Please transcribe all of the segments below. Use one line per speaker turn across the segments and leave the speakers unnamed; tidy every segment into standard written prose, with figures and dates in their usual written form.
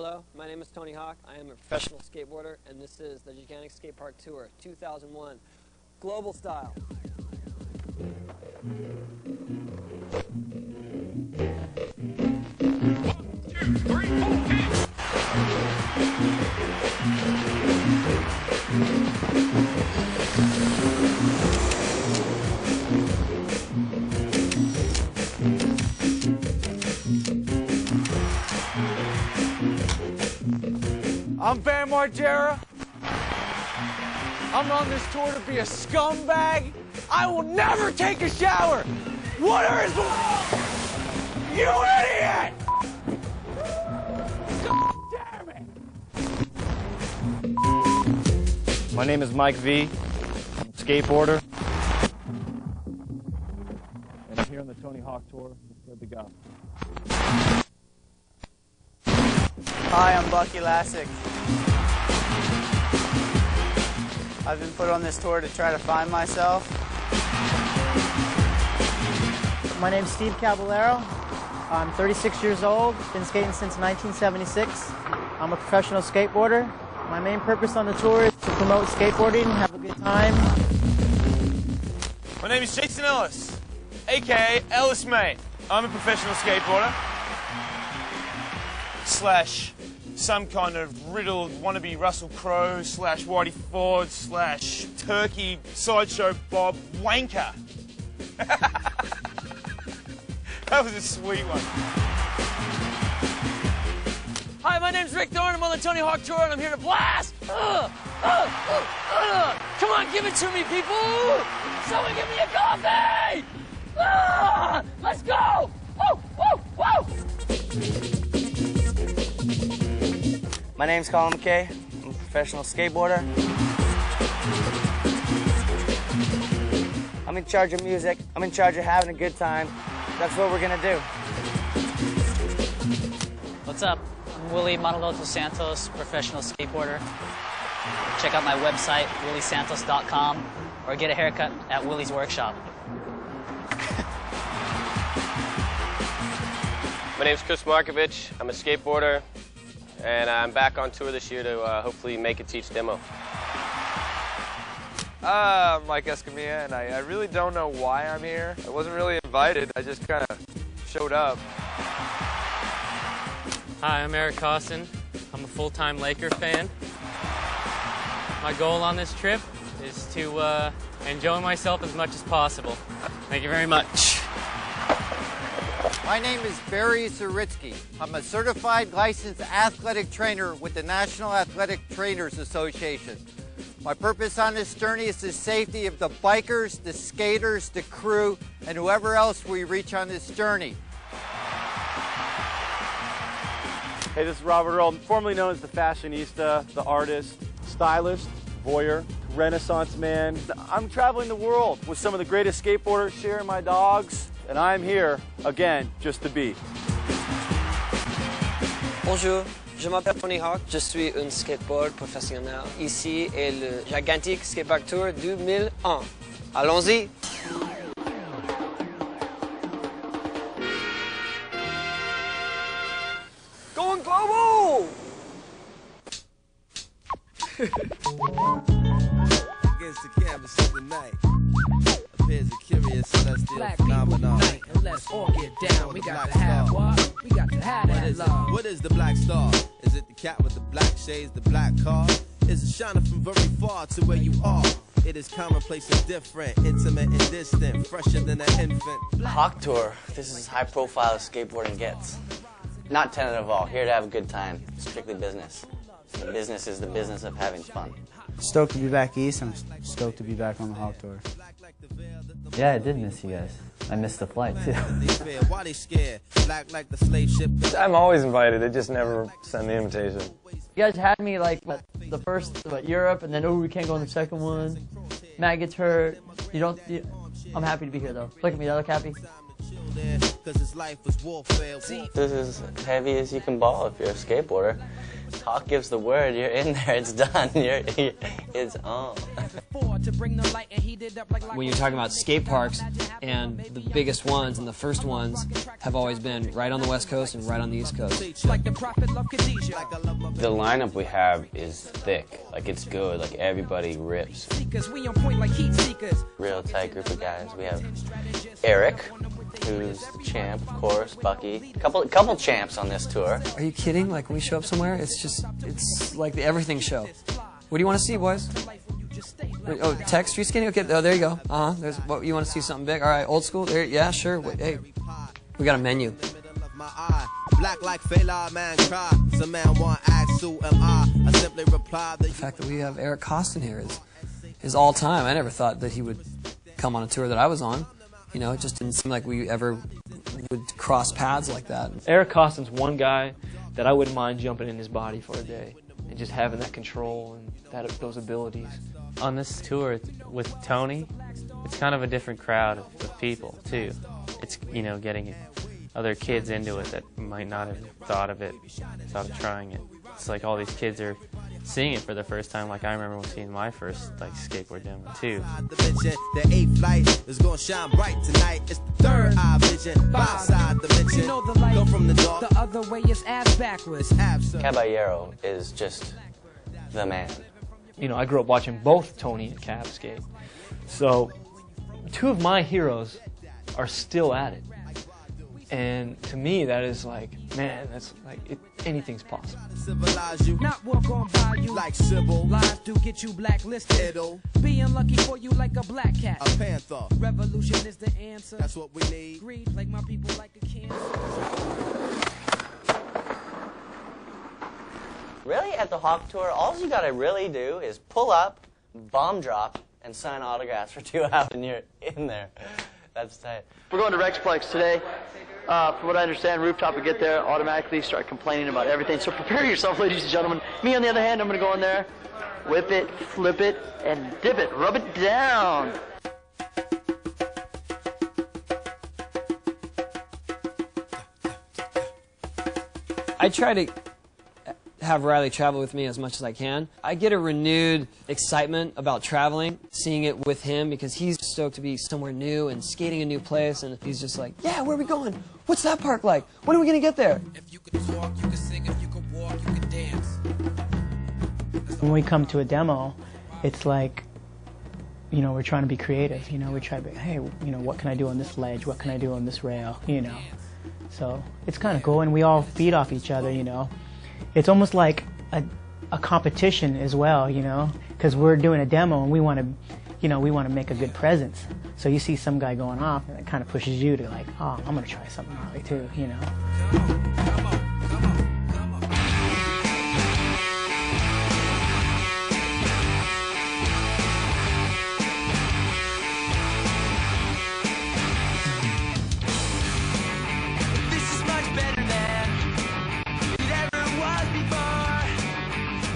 Hello, my name is Tony Hawk. I am a professional skateboarder, and this is the Gigantic Skate Park Tour 2001 Global Style.
1, 2, 3, 4,
I'm Van Margera. I'm on this tour to be a scumbag. I will never take a shower. Water is below. You idiot! God damn it!
My name is Mike V, skateboarder. And I'm here on the Tony Hawk Tour with Fred the Goth.
Hi, I'm Bucky Lassick. I've been put on this tour to try to find myself.
My name's Steve Caballero. I'm 36 years old, been skating since 1976. I'm a professional skateboarder. My main purpose on the tour is to promote skateboarding and have a good time.
My name is Jason Ellis, aka Ellis Mate. I'm a professional skateboarder slash some kind of riddled wannabe Russell Crowe slash Whitey Ford slash turkey sideshow Bob wanker. That was a sweet one.
Hi, my name's Rick Thorne. I'm on the Tony Hawk Tour, and I'm here to blast! Come on, give it to me, people! Someone give me a coffee! Let's go! Woo, woo, woo!
My name's Colin McKay. I'm a professional skateboarder. I'm in charge of music. I'm in charge of having a good time. That's what we're gonna do.
What's up? I'm Willie Montalto Santos, professional skateboarder. Check out my website, williesantos.com, or get a haircut at Willie's Workshop.
My name's Chris Markovich. I'm a skateboarder, and I'm back on tour this year to hopefully make a Teach demo.
I'm Mike Escamilla, and I really don't know why I'm here. I wasn't really invited. I just kind of showed up.
Hi, I'm Eric Costin. I'm a full-time Laker fan. My goal on this trip is to enjoy myself as much as possible. Thank you very much.
My name is Barry Zaritsky. I'm a certified licensed athletic trainer with the National Athletic Trainers Association. My purpose on this journey is the safety of the bikers, the skaters, the crew, and whoever else we reach on this journey.
Hey, this is Robert Earl, formerly known as the fashionista, the artist, stylist, voyeur, Renaissance man. I'm traveling the world with some of the greatest skateboarders, sharing my dogs, and I'm here, again, just to be.
Bonjour, je m'appelle Tony Hawk. Je suis un skateboard professionnel. Ici est le Gigantic Skate Park Tour 2001. Allons-y! Going global!
Against the canvas of the night appears a curious celestial phenomenon.
And let's all get down. We got to have what? We got to have that love.
What is the black star? Is it the cat with the black shades, the black car? Is it shining from very far to where you are? It is commonplace and different, intimate and distant, fresher than an infant.
Hawk Tour. This is as high profile as skateboarding gets. Not tentative at all. Here to have a good time. Strictly business. The business is the business of having fun.
Stoked to be back east. I'm stoked to be back on the Hawk Tour.
Yeah, I did miss you guys. I missed the flight, too.
Why they scared? Black like the slave ship.
I'm always invited. They just never send the invitation.
You guys had me like the first Europe, and then we can't go on the second one. Matt gets hurt. I'm happy to be here though. Look at me. I look happy.
This is as heavy as you can ball if you're a skateboarder. Hawk gives the word, you're in there, it's done. is on.
When you're talking about skate parks, and the biggest ones and the first ones have always been right on the West Coast and right on the East Coast.
The lineup we have is thick, like it's good, like everybody rips. Real tight group of guys. We have Eric, who's the champ, of course, Bucky. Couple champs on this tour.
Are you kidding? Like when we show up somewhere, it's like the everything show. What do you want to see, boys? Oh, tech street skating? Okay, oh, there you go. There's what you want to see, something big? All right, old school? There, yeah, sure. Hey, we got a menu.
Black like Fela, man cry. Some man want ask who am I simply reply
The fact that we have Eric Costin here is all time. I never thought that he would come on a tour that I was on. You know, it just didn't seem like we ever would cross paths like that.
Eric Costin's one guy that I wouldn't mind jumping in his body for a day and just having that control and those abilities.
On this tour with Tony, it's kind of a different crowd of people too. It's, you know, getting other kids into it that might not have thought of trying it. It's like all these kids are seeing it for the first time, like I remember seeing my first skateboard demo too.
The eighth light is gonna shine bright tonight. It's the third eye vision, five-side dimension.
You know the light,
go from the dark.
The other way is ass backwards.
Caballero is just the man.
You know, I grew up watching both Tony and Cab skate. So, two of my heroes are still at it. And to me, that is like, man, that's like, anything's possible.
Not walk on by you
like Sybil.
Lies do get you blacklisted. Being lucky for you like a black cat.
A panther.
Revolution is the answer.
That's what we need.
Greed, like my people like a cancer.
Really, at the Hawk Tour, all you gotta really do is pull up, bomb drop, and sign autographs for 2 hours, and you're in there. That's tight.
We're going to Rexplex today. From what I understand, Rooftop will get there, automatically start complaining about everything. So prepare yourself, ladies and gentlemen. Me, on the other hand, I'm going to go in there, whip it, flip it, and dip it, rub it down.
I try to have Riley travel with me as much as I can. I get a renewed excitement about traveling, seeing it with him, because he's stoked to be somewhere new and skating a new place, and he's just like, yeah, where are we going? What's that park like? When are we going to get there?
If you could talk, you could sing. If you could walk, you could dance.
When we come to a demo, it's like, you know, we're trying to be creative. You know, we try to be, hey, you know, what can I do on this ledge? What can I do on this rail? You know, so it's kind of cool, and we all feed off each other, you know. It's almost like a competition as well, you know, because we're doing a demo and we want to, you know, we want to make a good presence. So you see some guy going off, and it kind of pushes you to like, oh, I'm going to try something gnarly too, you know.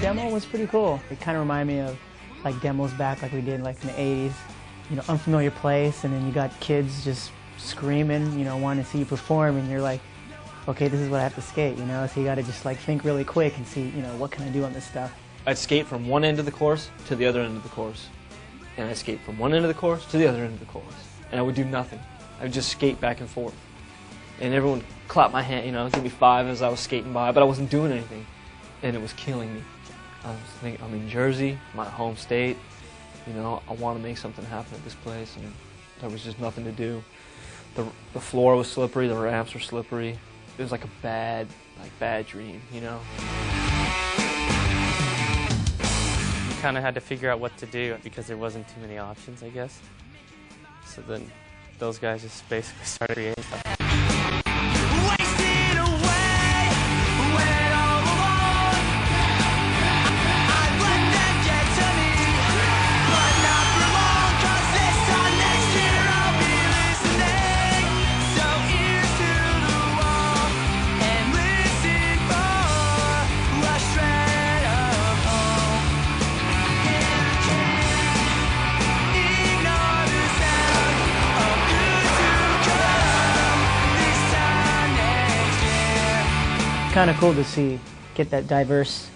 Demo was pretty cool. It kind of reminded me of like demos back like we did like in the 80s. You know, unfamiliar place, and then you got kids just screaming, you know, wanting to see you perform, and you're like, okay, this is what I have to skate, you know, so you got to just like think really quick and see, you know, what can I do on this stuff.
I'd skate from one end of the course to the other end of the course, and I'd skate from one end of the course to the other end of the course, and I would do nothing. I would just skate back and forth, and everyone would clap my hand, you know, give me 5 as I was skating by, but I wasn't doing anything, and it was killing me. I was thinking, I'm in Jersey, my home state, you know, I want to make something happen at this place, and there was just nothing to do. The floor was slippery, the ramps were slippery. It was like a bad dream, you know.
You kind of had to figure out what to do because there wasn't too many options, I guess. So then those guys just basically started creating stuff.
Kind of cool to see, get that diverse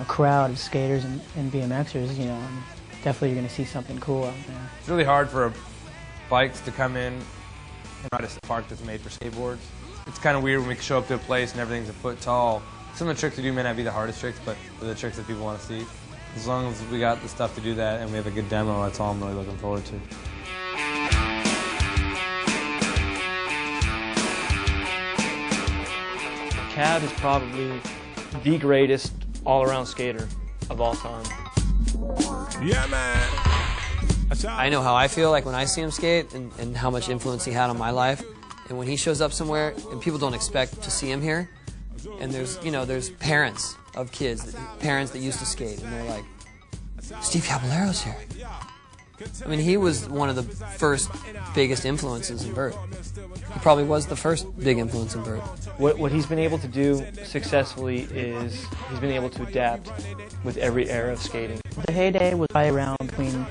crowd of skaters and BMXers, definitely you're going to see something cool out there.
It's really hard for bikes to come in and ride a park that's made for skateboards. It's kind of weird when we show up to a place and everything's a foot tall. Some of the tricks we do may not be the hardest tricks, but they're the tricks that people want to see. As long as we got the stuff to do that and we have a good demo, that's all I'm really looking forward to.
Cab is probably the greatest all-around skater of all time.
Yeah, man.
I know how I feel like when I see him skate and how much influence he had on my life. And when he shows up somewhere and people don't expect to see him here, and there's parents of kids, parents that used to skate, and they're like, Steve Caballero's here. I mean, he was one of the first biggest influences in Bert. He probably was the first big influence in Bert.
What he's been able to do successfully is he's been able to adapt with every era of skating.
The heyday was right around between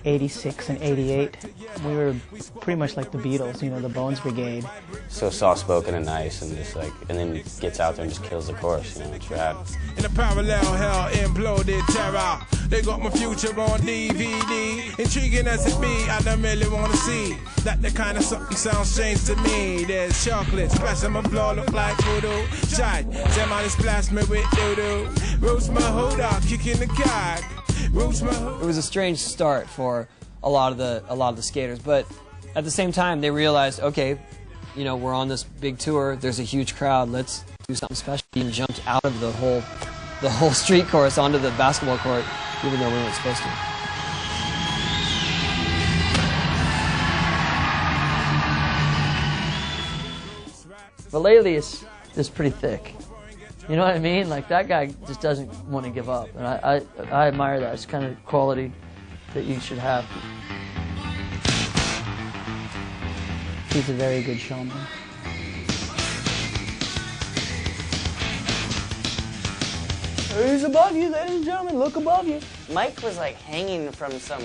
86 and 88. We were pretty much like the Beatles, the Bones Brigade.
So soft-spoken and nice, and just and then gets out there and just kills the course. It's rad.
In a parallel hell, imploded terror. They got my future on DVD. Intriguing as it be, I don't really want to see that the kind of something sounds strange to me. There's chocolate splashing my floor, look like voodoo. Shine, somebody splash me with doo-doo. Roast my hood out, kicking the cock.
It was a strange start for a lot of the skaters, but at the same time they realized, okay, we're on this big tour. There's a huge crowd. Let's do something special. And jumped out of the whole street course onto the basketball court, even though we weren't supposed to.
But lately it's pretty thick. You know what I mean? Like, that guy just doesn't want to give up. And I admire that. It's kind of quality that you should have.
He's a very good showman.
He's above you, ladies and gentlemen. Look above you.
Mike was like hanging from some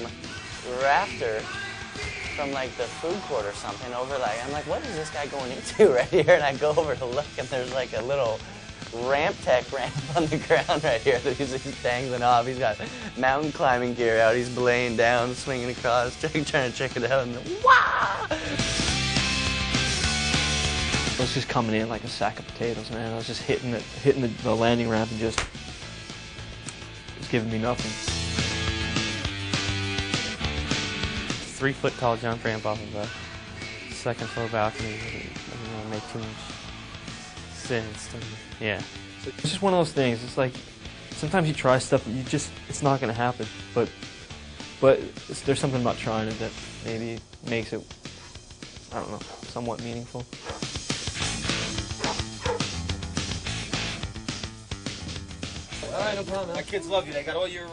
rafter from like the food court or something over I'm like, what is this guy going into right here? And I go over to look, and there's like a little ramp on the ground right here that he's dangling off. He's got mountain climbing gear out. He's belaying down, swinging across, trying to check it out, and then, wah!
I was just coming in like a sack of potatoes, man. I was just hitting the landing ramp and just giving me nothing.
3-foot tall jump ramp off of a second floor balcony doesn't make too much sense to me. Yeah.
It's just one of those things. It's like sometimes you try stuff and it's not going to happen. But there's something about trying it that maybe makes it, I don't know, somewhat meaningful.
All right, no problem.
My kids love you. They got all your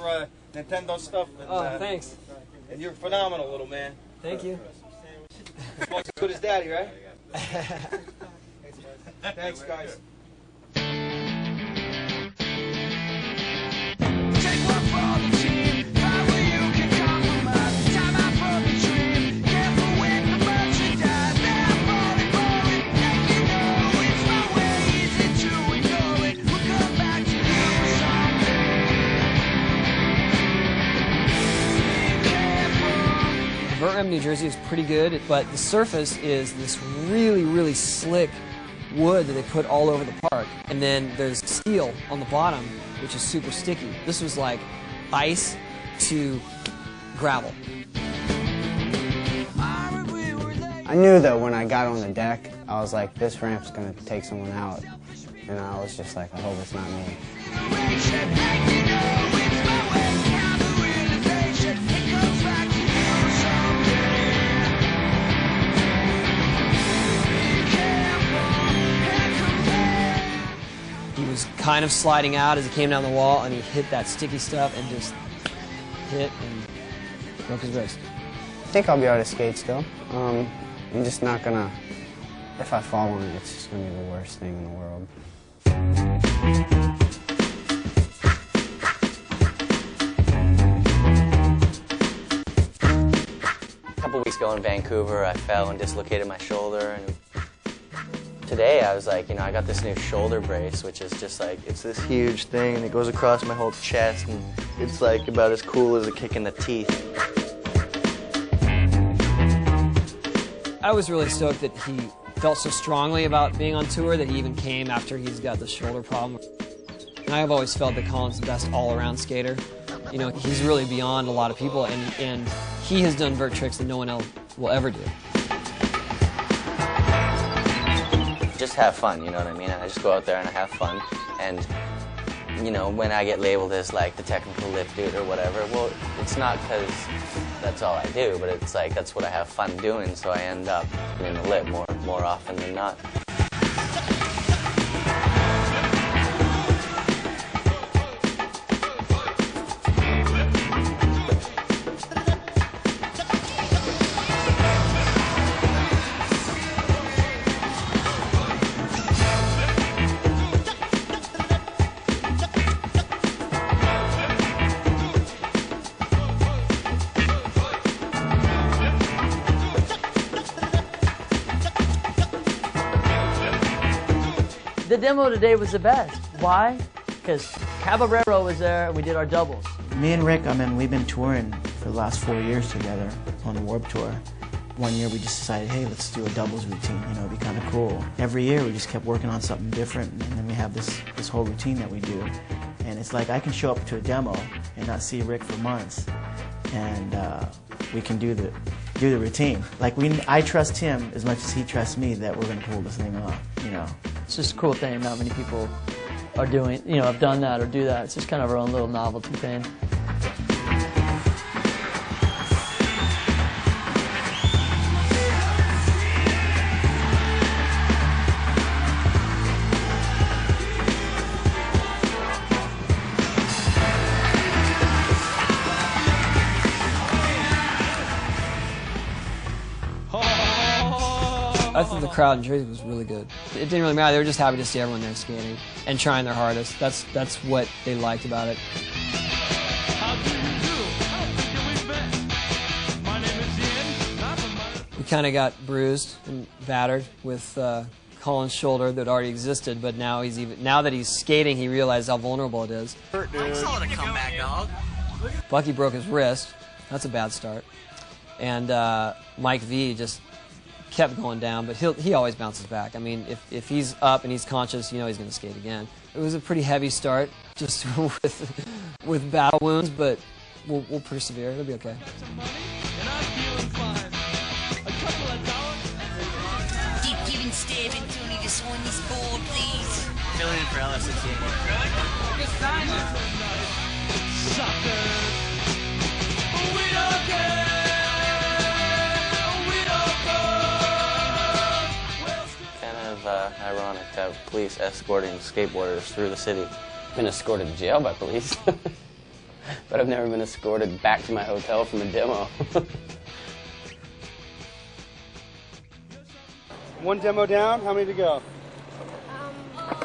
Nintendo stuff. And,
thanks.
And you're phenomenal, little man.
Thank you.
As good as Daddy, right? Thanks, guys.
New Jersey is pretty good, but the surface is this really, really slick wood that they put all over the park. And then there's steel on the bottom, which is super sticky. This was like ice to gravel.
I knew that when I got on the deck, I was like, this ramp's gonna take someone out. And I was just like, I hope it's not me.
He was kind of sliding out as he came down the wall, and he hit that sticky stuff and just hit and broke his wrist.
I think I'll be able to skate still. I'm just not gonna, if I fall on it, it's just gonna be the worst thing in the world.
A couple weeks ago in Vancouver, I fell and dislocated my shoulder, and Today I was like, I got this new shoulder brace, which is just like, it's this huge thing and it goes across my whole chest and it's like about as cool as a kick in the teeth.
I was really stoked that he felt so strongly about being on tour that he even came after he's got the shoulder problem. And I've always felt that Colin's the best all-around skater. He's really beyond a lot of people, and he has done vert tricks that no one else will ever do.
Just have fun, you know what I mean? I just go out there and I have fun. And, when I get labeled as like the technical lip dude or whatever, well, it's not because that's all I do, but it's like that's what I have fun doing, so I end up in the lip more often than not.
The demo today was the best. Why? Because Caballero was there and we did our doubles.
Me and Rick, we've been touring for the last 4 years together on the Warped Tour. One year we just decided, hey, let's do a doubles routine, it'd be kind of cool. Every year we just kept working on something different, and then we have this whole routine that we do. And it's like I can show up to a demo and not see Rick for months, and we can do the routine. Like I trust him as much as he trusts me that we're going to pull this thing off,
It's just a cool thing. Not many people are doing, have done that or do that. It's just kind of our own little novelty thing.
I thought the crowd in Jersey was really good. It didn't really matter. They were just happy to see everyone there skating and trying their hardest. That's what they liked about it. We kind of got bruised and battered with Colin's shoulder that already existed, but now that he's skating, he realized how vulnerable it is.
I saw it a comeback, dog.
Bucky broke his wrist. That's a bad start. And Mike V just kept going down, but he always bounces back. I mean, if he's up and he's conscious, he's going to skate again. It was a pretty heavy start, just with battle wounds, but we'll persevere. It'll be okay.
Deep giving stabbing, Tony, to sign this board, please.
Filling in for Ellis again. Good sign. Suckers. We don't care.
Ironic to have police escorting skateboarders through the city. I've been escorted to jail by police, but I've never been escorted back to my hotel from a demo.
One demo down, how many to go?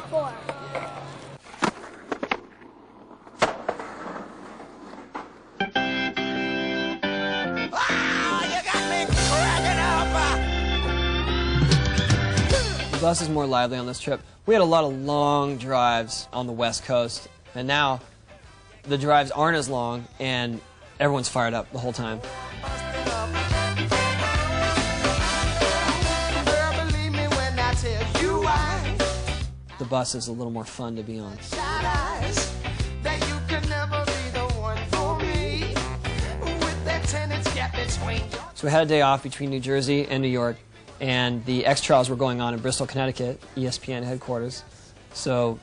4.
The bus is more lively on this trip. We had a lot of long drives on the West Coast, and now the drives aren't as long, and everyone's fired up the whole time. The bus is a little more fun to be on. So we had a day off between New Jersey and New York, and the X-Trials were going on in Bristol, Connecticut, ESPN headquarters. So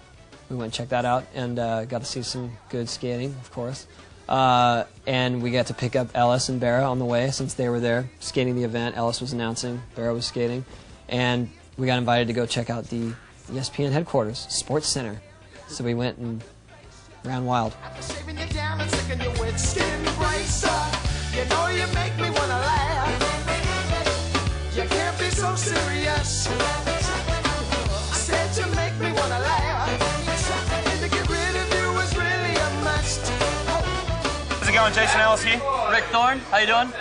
we went and checked that out and got to see some good skating, of course. And we got to pick up Ellis and Barra on the way since they were there skating the event. Ellis was announcing, Barra was skating. And we got invited to go check out the ESPN headquarters, Sports Center. So we went and ran wild.
You know you make me wanna laugh. You can't be so serious. I said you make me wanna laugh. And to get rid of you is really a must.
How's it going, Jason Ellis here?
Rick Thorne, how you doing?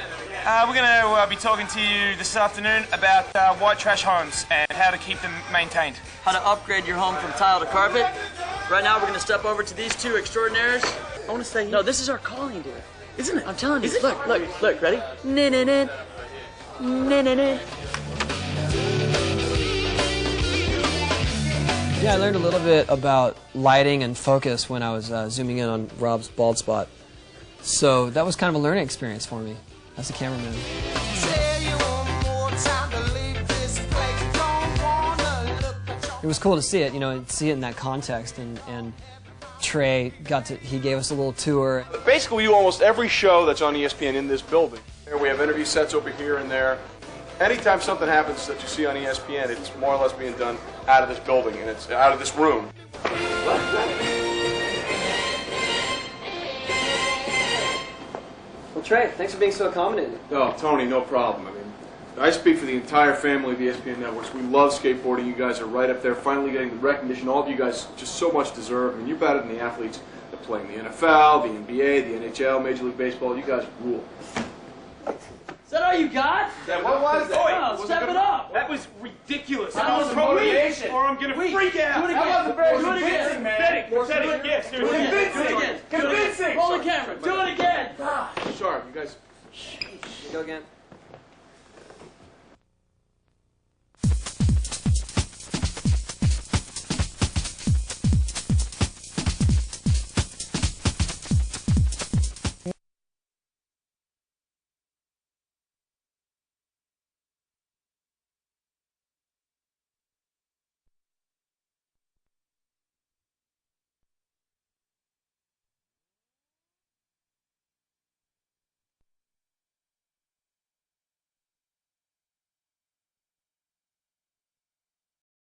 We're going to be talking to you this afternoon about white trash homes and how to keep them maintained.
How to upgrade your home from tile to carpet. Right now, we're going to step over to these two extraordinaires. I want to say, no, this is our calling, dude. Isn't it? I'm telling you. Look, ready? Na-na-na. Na-na-na.
Yeah, I learned a little bit about lighting and focus when I was zooming in on Rob's bald spot. So that was kind of a learning experience for me as a cameraman. It was cool to see it, you know, see it in that context, and Trey he gave us a little tour.
Basically, we do almost every show that's on ESPN in this building. We have interview sets over here and there. Anytime something happens that you see on ESPN, it's more or less being done out of this building, and it's out of this room.
Well, Trey, thanks for being so accommodating.
Oh, Tony, no problem. I mean, I speak for the entire family of ESPN networks. We love skateboarding. You guys are right up there, finally getting the recognition all of you guys just so much deserve. I mean, you're better than the athletes that play in the NFL, the NBA, the NHL, Major League Baseball. You guys rule.
Is that all you got?
Yeah, what was that?
Oh, step it up.
That was ridiculous.
That was motivation.
Or I'm going to freak out.
Do it again.
That wasn't very
Do it again.
Pathetic. Yes,
Do it again.
Convincing.
Roll the camera. Do it again.
Sharp, you guys.
Can you go again?